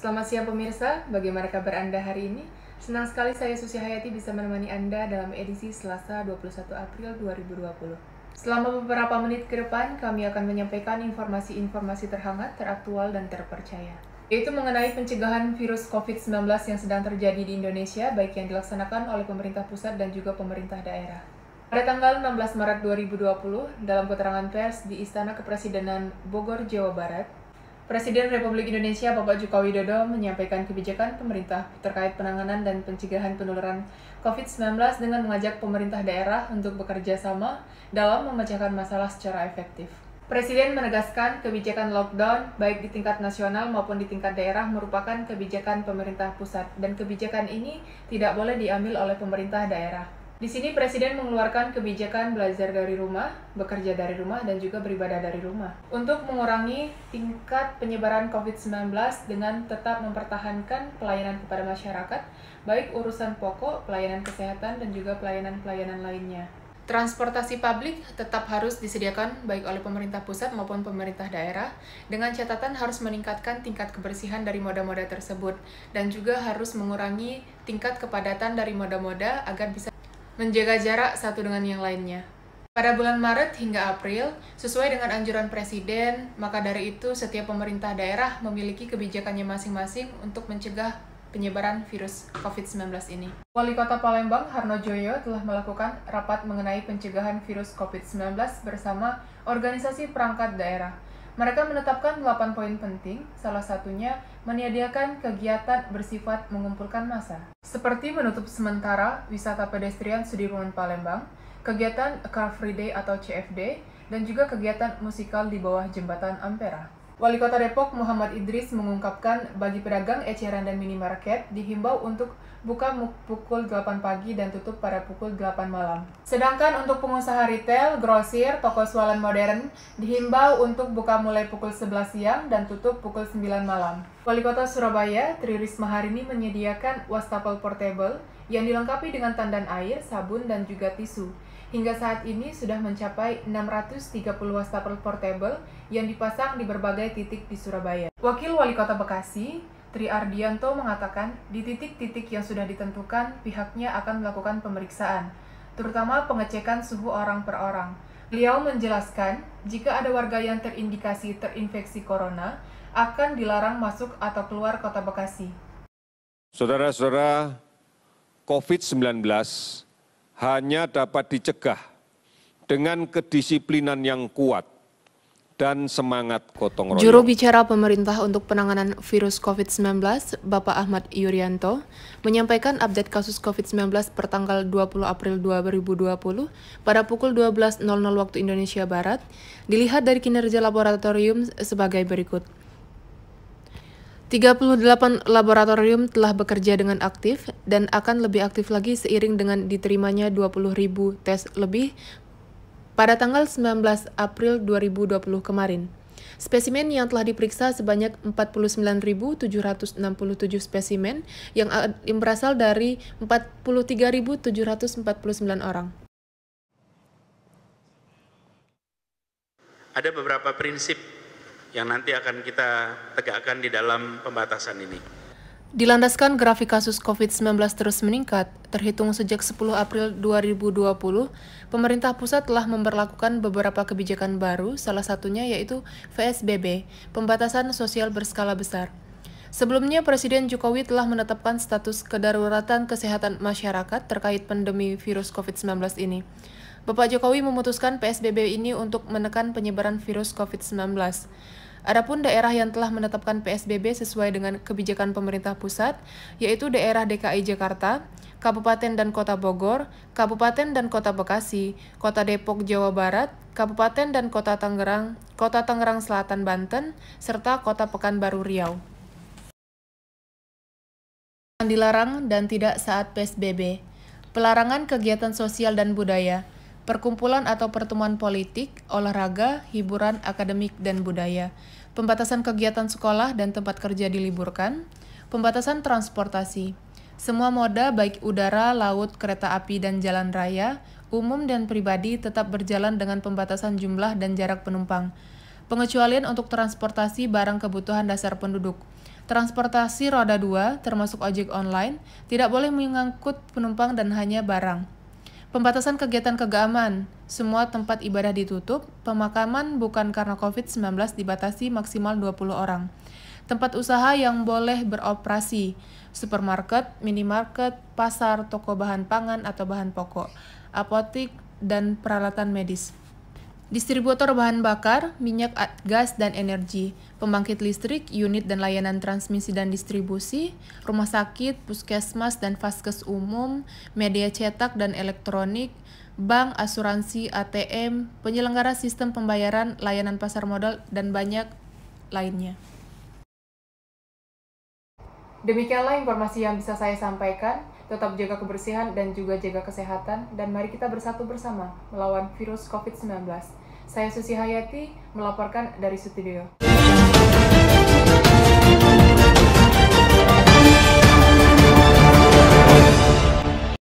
Selamat siang pemirsa, bagaimana kabar Anda hari ini? Senang sekali saya Susi Hayati bisa menemani Anda dalam edisi Selasa 21 April 2020. Selama beberapa menit ke depan, kami akan menyampaikan informasi-informasi terhangat, teraktual, dan terpercaya, yaitu mengenai pencegahan virus COVID-19 yang sedang terjadi di Indonesia, baik yang dilaksanakan oleh pemerintah pusat dan juga pemerintah daerah. Pada tanggal 16 Maret 2020, dalam keterangan pers di Istana Kepresidenan Bogor, Jawa Barat, Presiden Republik Indonesia Bapak Joko Widodo menyampaikan kebijakan pemerintah terkait penanganan dan pencegahan penularan COVID-19 dengan mengajak pemerintah daerah untuk bekerja sama dalam memecahkan masalah secara efektif. Presiden menegaskan kebijakan lockdown baik di tingkat nasional maupun di tingkat daerah merupakan kebijakan pemerintah pusat dan kebijakan ini tidak boleh diambil oleh pemerintah daerah. Di sini Presiden mengeluarkan kebijakan belajar dari rumah, bekerja dari rumah, dan juga beribadah dari rumah untuk mengurangi tingkat penyebaran COVID-19 dengan tetap mempertahankan pelayanan kepada masyarakat, baik urusan pokok, pelayanan kesehatan, dan juga pelayanan-pelayanan lainnya. Transportasi publik tetap harus disediakan baik oleh pemerintah pusat maupun pemerintah daerah, dengan catatan harus meningkatkan tingkat kebersihan dari moda-moda tersebut, dan juga harus mengurangi tingkat kepadatan dari moda-moda agar bisa menjaga jarak satu dengan yang lainnya. Pada bulan Maret hingga April, sesuai dengan anjuran Presiden, maka dari itu setiap pemerintah daerah memiliki kebijakannya masing-masing untuk mencegah penyebaran virus COVID-19 ini. Wali Kota Palembang, Harno Joyo, telah melakukan rapat mengenai pencegahan virus COVID-19 bersama organisasi perangkat daerah. Mereka menetapkan 8 poin penting, salah satunya menyediakan kegiatan bersifat mengumpulkan massa, seperti menutup sementara wisata pedestrian Sudirman Palembang, kegiatan A Car Free Day atau CFD, dan juga kegiatan musikal di bawah jembatan Ampera. Wali Kota Depok Muhammad Idris mengungkapkan bagi pedagang eceran dan minimarket dihimbau untuk buka pukul 8 pagi dan tutup pada pukul 8 malam. Sedangkan untuk pengusaha retail, grosir, toko swalayan modern dihimbau untuk buka mulai pukul 11 siang dan tutup pukul 9 malam. Wali Kota Surabaya Tri Risma hari ini menyediakan wastafel portable yang dilengkapi dengan tandan air, sabun, dan juga tisu. Hingga saat ini sudah mencapai 630 wastafel portable yang dipasang di berbagai titik di Surabaya. Wakil Wali Kota Bekasi, Tri Ardianto mengatakan di titik-titik yang sudah ditentukan pihaknya akan melakukan pemeriksaan, terutama pengecekan suhu orang per orang. Beliau menjelaskan jika ada warga yang terindikasi terinfeksi corona akan dilarang masuk atau keluar Kota Bekasi. Saudara-saudara, COVID-19 hanya dapat dicegah dengan kedisiplinan yang kuat dan semangat gotong royong. Juru bicara pemerintah untuk penanganan virus COVID-19, Bapak Ahmad Yuryanto, menyampaikan update kasus COVID-19 per tanggal 20 April 2020 pada pukul 12.00 waktu Indonesia Barat, dilihat dari kinerja laboratorium sebagai berikut. 38 laboratorium telah bekerja dengan aktif dan akan lebih aktif lagi seiring dengan diterimanya 20.000 tes lebih pada tanggal 19 April 2020 kemarin. Spesimen yang telah diperiksa sebanyak 49.767 spesimen yang berasal dari 43.749 orang. Ada beberapa prinsip yang nanti akan kita tegakkan di dalam pembatasan ini. Dilandaskan grafik kasus COVID-19 terus meningkat, terhitung sejak 10 April 2020, pemerintah pusat telah memberlakukan beberapa kebijakan baru, salah satunya yaitu PSBB, pembatasan sosial berskala besar. Sebelumnya, Presiden Jokowi telah menetapkan status kedaruratan kesehatan masyarakat terkait pandemi virus COVID-19 ini. Bapak Jokowi memutuskan PSBB ini untuk menekan penyebaran virus COVID-19. Adapun daerah yang telah menetapkan PSBB sesuai dengan kebijakan pemerintah pusat, yaitu daerah DKI Jakarta, Kabupaten dan Kota Bogor, Kabupaten dan Kota Bekasi, Kota Depok Jawa Barat, Kabupaten dan Kota Tangerang Selatan Banten, serta Kota Pekanbaru Riau. Dilarang dan tidak saat PSBB. Pelarangan kegiatan sosial dan budaya, perkumpulan atau pertemuan politik, olahraga, hiburan, akademik, dan budaya, pembatasan kegiatan sekolah dan tempat kerja diliburkan, pembatasan transportasi, semua moda baik udara, laut, kereta api, dan jalan raya, umum dan pribadi tetap berjalan dengan pembatasan jumlah dan jarak penumpang. Pengecualian untuk transportasi barang kebutuhan dasar penduduk. Transportasi roda 2, termasuk ojek online, tidak boleh mengangkut penumpang dan hanya barang. Pembatasan kegiatan keagamaan. Semua tempat ibadah ditutup. Pemakaman bukan karena COVID-19 dibatasi maksimal 20 orang. Tempat usaha yang boleh beroperasi. Supermarket, minimarket, pasar, toko bahan pangan atau bahan pokok, apotik, dan peralatan medis. Distributor bahan bakar, minyak, gas, dan energi, pembangkit listrik, unit dan layanan transmisi dan distribusi, rumah sakit, puskesmas dan vaskes umum, media cetak dan elektronik, bank, asuransi, ATM, penyelenggara sistem pembayaran, layanan pasar modal, dan banyak lainnya. Demikianlah informasi yang bisa saya sampaikan. Tetap jaga kebersihan dan juga jaga kesehatan, dan mari kita bersatu bersama melawan virus COVID-19. Saya Susi Hayati, melaporkan dari studio.